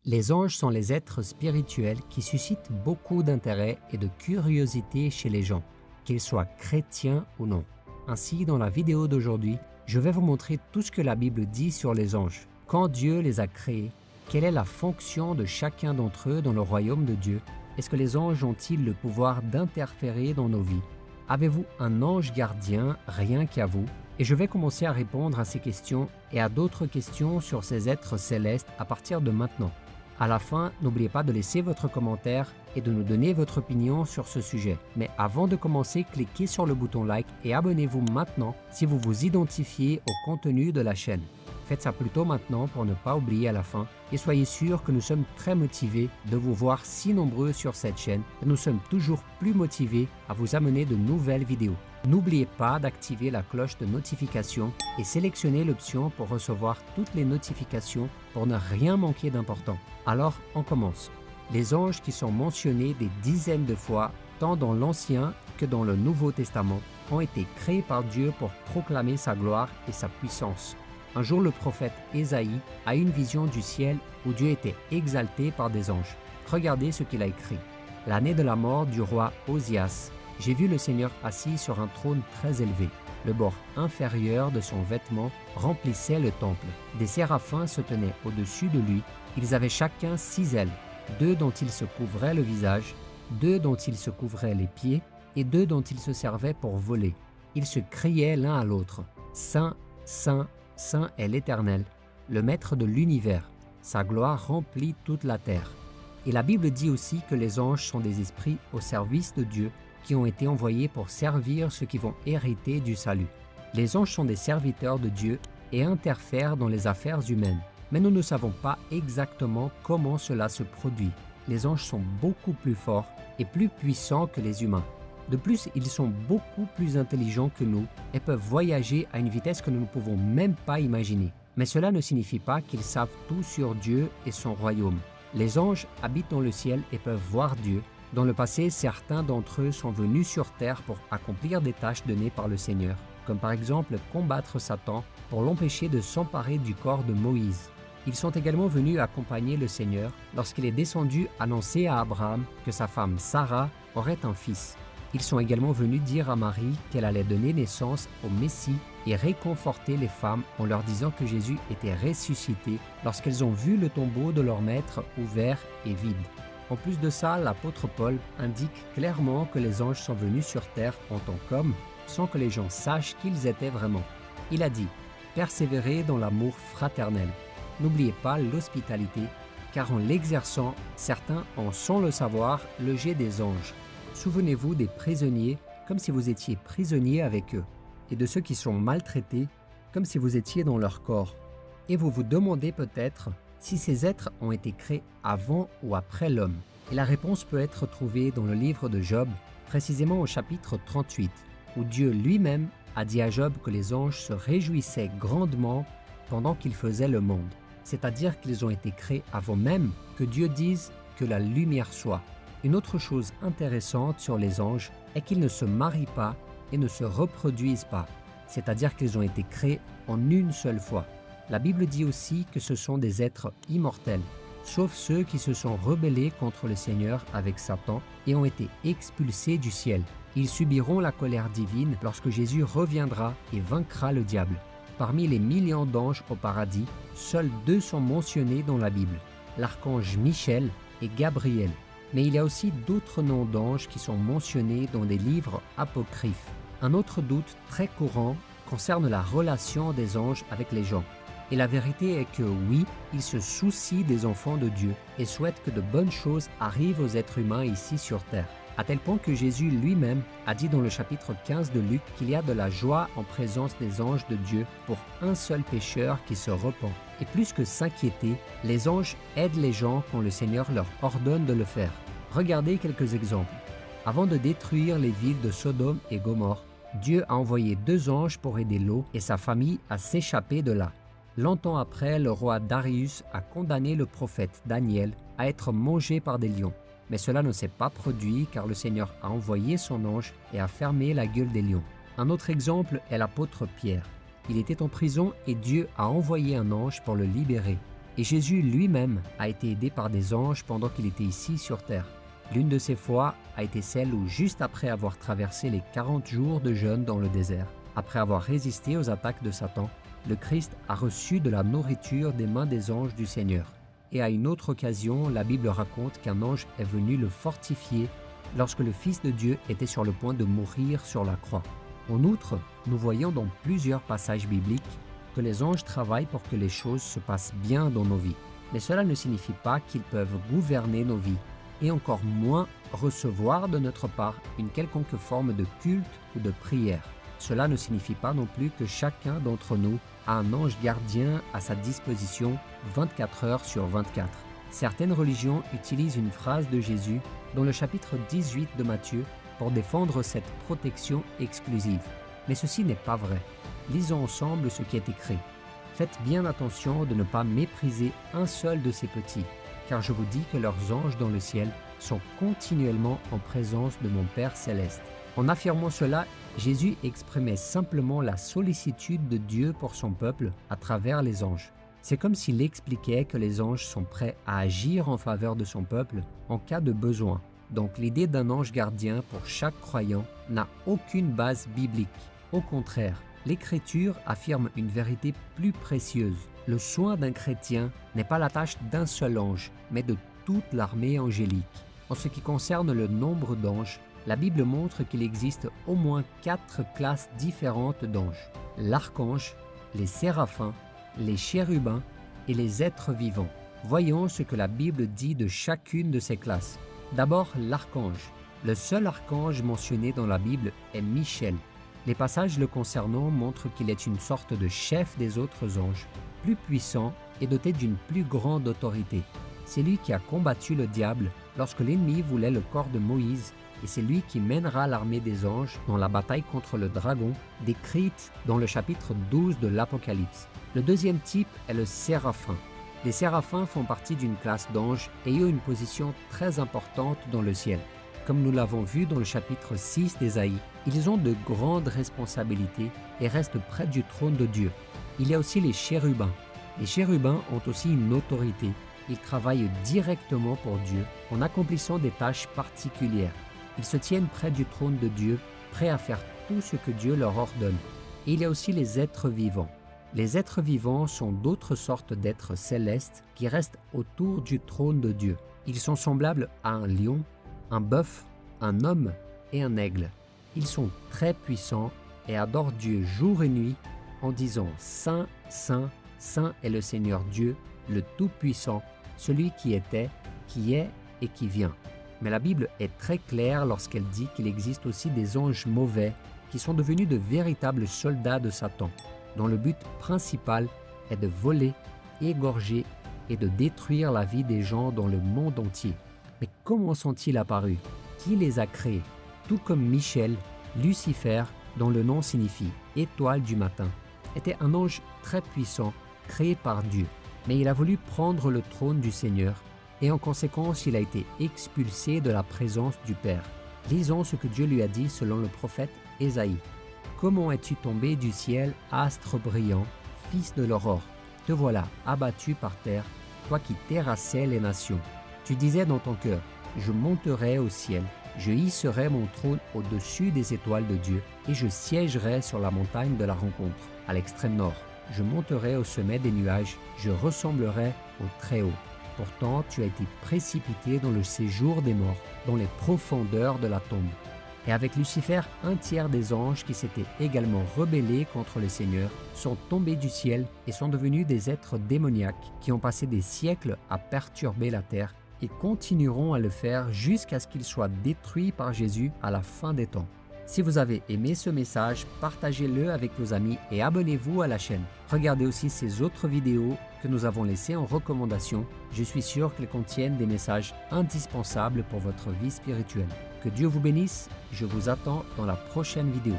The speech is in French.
Les anges sont les êtres spirituels qui suscitent beaucoup d'intérêt et de curiosité chez les gens, qu'ils soient chrétiens ou non. Ainsi, dans la vidéo d'aujourd'hui, je vais vous montrer tout ce que la Bible dit sur les anges, quand Dieu les a créés, quelle est la fonction de chacun d'entre eux dans le royaume de Dieu, est-ce que les anges ont-ils le pouvoir d'interférer dans nos vies? Avez-vous un ange gardien rien qu'à vous? Et je vais commencer à répondre à ces questions et à d'autres questions sur ces êtres célestes à partir de maintenant. À la fin, n'oubliez pas de laisser votre commentaire et de nous donner votre opinion sur ce sujet. Mais avant de commencer, cliquez sur le bouton like et abonnez-vous maintenant si vous vous identifiez au contenu de la chaîne. Faites ça plutôt maintenant pour ne pas oublier à la fin et soyez sûr que nous sommes très motivés de vous voir si nombreux sur cette chaîne et nous sommes toujours plus motivés à vous amener de nouvelles vidéos. N'oubliez pas d'activer la cloche de notification et sélectionnez l'option pour recevoir toutes les notifications pour ne rien manquer d'important. Alors, on commence. Les anges qui sont mentionnés des dizaines de fois, tant dans l'Ancien que dans le Nouveau Testament, ont été créés par Dieu pour proclamer sa gloire et sa puissance. Un jour, le prophète Ésaïe a une vision du ciel où Dieu était exalté par des anges. Regardez ce qu'il a écrit. L'année de la mort du roi Osias, j'ai vu le Seigneur assis sur un trône très élevé. Le bord inférieur de son vêtement remplissait le temple. Des séraphins se tenaient au-dessus de lui. Ils avaient chacun 6 ailes, 2 dont ils se couvraient le visage, 2 dont ils se couvraient les pieds et 2 dont ils se servaient pour voler. Ils se criaient l'un à l'autre, « Saint, Saint, Saint est l'Éternel, le Maître de l'univers. Sa gloire remplit toute la terre. » Et la Bible dit aussi que les anges sont des esprits au service de Dieu qui ont été envoyés pour servir ceux qui vont hériter du salut. Les anges sont des serviteurs de Dieu et interfèrent dans les affaires humaines. Mais nous ne savons pas exactement comment cela se produit. Les anges sont beaucoup plus forts et plus puissants que les humains. De plus, ils sont beaucoup plus intelligents que nous et peuvent voyager à une vitesse que nous ne pouvons même pas imaginer. Mais cela ne signifie pas qu'ils savent tout sur Dieu et son royaume. Les anges habitent dans le ciel et peuvent voir Dieu. Dans le passé, certains d'entre eux sont venus sur terre pour accomplir des tâches données par le Seigneur, comme par exemple combattre Satan pour l'empêcher de s'emparer du corps de Moïse. Ils sont également venus accompagner le Seigneur lorsqu'il est descendu annoncer à Abraham que sa femme Sarah aurait un fils. Ils sont également venus dire à Marie qu'elle allait donner naissance au Messie et réconforter les femmes en leur disant que Jésus était ressuscité lorsqu'elles ont vu le tombeau de leur maître ouvert et vide. En plus de ça, l'apôtre Paul indique clairement que les anges sont venus sur terre en tant qu'hommes sans que les gens sachent qui ils étaient vraiment. Il a dit « Persévérez dans l'amour fraternel. N'oubliez pas l'hospitalité, car en l'exerçant, certains en sans le savoir le jet des anges. Souvenez-vous des prisonniers comme si vous étiez prisonniers avec eux, et de ceux qui sont maltraités comme si vous étiez dans leur corps. Et vous vous demandez peut-être si ces êtres ont été créés avant ou après l'homme. Et la réponse peut être trouvée dans le livre de Job, précisément au chapitre 38, où Dieu lui-même a dit à Job que les anges se réjouissaient grandement pendant qu'il faisait le monde. C'est-à-dire qu'ils ont été créés avant même que Dieu dise que la lumière soit. Une autre chose intéressante sur les anges est qu'ils ne se marient pas et ne se reproduisent pas. C'est-à-dire qu'ils ont été créés en une seule fois. La Bible dit aussi que ce sont des êtres immortels, sauf ceux qui se sont rebellés contre le Seigneur avec Satan et ont été expulsés du ciel. Ils subiront la colère divine lorsque Jésus reviendra et vaincra le diable. Parmi les millions d'anges au paradis, seuls 2 sont mentionnés dans la Bible, l'archange Michel et Gabriel. Mais il y a aussi d'autres noms d'anges qui sont mentionnés dans des livres apocryphes. Un autre doute très courant concerne la relation des anges avec les gens. Et la vérité est que oui, ils se soucient des enfants de Dieu et souhaitent que de bonnes choses arrivent aux êtres humains ici sur terre. À tel point que Jésus lui-même a dit dans le chapitre 15 de Luc qu'il y a de la joie en présence des anges de Dieu pour un seul pécheur qui se repent. Et plus que s'inquiéter, les anges aident les gens quand le Seigneur leur ordonne de le faire. Regardez quelques exemples. Avant de détruire les villes de Sodome et Gomorrhe, Dieu a envoyé 2 anges pour aider Lot et sa famille à s'échapper de là. Longtemps après, le roi Darius a condamné le prophète Daniel à être mangé par des lions. Mais cela ne s'est pas produit car le Seigneur a envoyé son ange et a fermé la gueule des lions. Un autre exemple est l'apôtre Pierre. Il était en prison et Dieu a envoyé un ange pour le libérer. Et Jésus lui-même a été aidé par des anges pendant qu'il était ici sur terre. L'une de ces fois a été celle où, juste après avoir traversé les 40 jours de jeûne dans le désert, après avoir résisté aux attaques de Satan, le Christ a reçu de la nourriture des mains des anges du Seigneur. Et à une autre occasion, la Bible raconte qu'un ange est venu le fortifier lorsque le Fils de Dieu était sur le point de mourir sur la croix. En outre, nous voyons dans plusieurs passages bibliques que les anges travaillent pour que les choses se passent bien dans nos vies. Mais cela ne signifie pas qu'ils peuvent gouverner nos vies, et encore moins recevoir de notre part une quelconque forme de culte ou de prière. Cela ne signifie pas non plus que chacun d'entre nous a un ange gardien à sa disposition 24 heures sur 24. Certaines religions utilisent une phrase de Jésus dans le chapitre 18 de Matthieu pour défendre cette protection exclusive. Mais ceci n'est pas vrai. Lisons ensemble ce qui est écrit. Faites bien attention de ne pas mépriser un seul de ces petits, car je vous dis que leurs anges dans le ciel sont continuellement en présence de mon Père céleste. En affirmant cela, Jésus exprimait simplement la sollicitude de Dieu pour son peuple à travers les anges. C'est comme s'il expliquait que les anges sont prêts à agir en faveur de son peuple en cas de besoin. Donc l'idée d'un ange gardien pour chaque croyant n'a aucune base biblique. Au contraire, l'Écriture affirme une vérité plus précieuse. Le soin d'un chrétien n'est pas la tâche d'un seul ange, mais de toute l'armée angélique. En ce qui concerne le nombre d'anges, la Bible montre qu'il existe au moins 4 classes différentes d'anges. L'archange, les séraphins, les chérubins et les êtres vivants. Voyons ce que la Bible dit de chacune de ces classes. D'abord, l'archange. Le seul archange mentionné dans la Bible est Michel. Les passages le concernant montrent qu'il est une sorte de chef des autres anges, plus puissant et doté d'une plus grande autorité. C'est lui qui a combattu le diable lorsque l'ennemi voulait le corps de Moïse, et c'est lui qui mènera l'armée des anges dans la bataille contre le dragon, décrite dans le chapitre 12 de l'Apocalypse. Le deuxième type est le séraphin. Les séraphins font partie d'une classe d'anges ayant une position très importante dans le ciel. Comme nous l'avons vu dans le chapitre 6 d'Ésaïe, ils ont de grandes responsabilités et restent près du trône de Dieu. Il y a aussi les chérubins. Les chérubins ont aussi une autorité. Ils travaillent directement pour Dieu en accomplissant des tâches particulières. Ils se tiennent près du trône de Dieu, prêts à faire tout ce que Dieu leur ordonne. Et il y a aussi les êtres vivants. Les êtres vivants sont d'autres sortes d'êtres célestes qui restent autour du trône de Dieu. Ils sont semblables à un lion, un bœuf, un homme et un aigle. Ils sont très puissants et adorent Dieu jour et nuit en disant « Saint, Saint, Saint est le Seigneur Dieu, le Tout-Puissant, celui qui était, qui est et qui vient. » Mais la Bible est très claire lorsqu'elle dit qu'il existe aussi des anges mauvais qui sont devenus de véritables soldats de Satan, dont le but principal est de voler, égorger et de détruire la vie des gens dans le monde entier. Mais comment sont-ils apparus? Qui les a créés? Tout comme Michel, Lucifer, dont le nom signifie « étoile du matin », était un ange très puissant, créé par Dieu. Mais il a voulu prendre le trône du Seigneur et en conséquence, il a été expulsé de la présence du Père. Lisons ce que Dieu lui a dit selon le prophète Ésaïe. « Comment es-tu tombé du ciel, astre brillant, fils de l'aurore? Te voilà abattu par terre, toi qui terrassais les nations. Tu disais dans ton cœur, je monterai au ciel, je hisserai mon trône au-dessus des étoiles de Dieu, et je siégerai sur la montagne de la rencontre, à l'extrême nord. Je monterai au sommet des nuages, je ressemblerai au Très-Haut. Pourtant, tu as été précipité dans le séjour des morts, dans les profondeurs de la tombe. » Et avec Lucifer, un tiers des anges qui s'étaient également rebellés contre le Seigneur sont tombés du ciel et sont devenus des êtres démoniaques qui ont passé des siècles à perturber la terre et continueront à le faire jusqu'à ce qu'ils soient détruits par Jésus à la fin des temps. Si vous avez aimé ce message, partagez-le avec vos amis et abonnez-vous à la chaîne. Regardez aussi ces autres vidéos que nous avons laissées en recommandation. Je suis sûr qu'elles contiennent des messages indispensables pour votre vie spirituelle. Que Dieu vous bénisse, je vous attends dans la prochaine vidéo.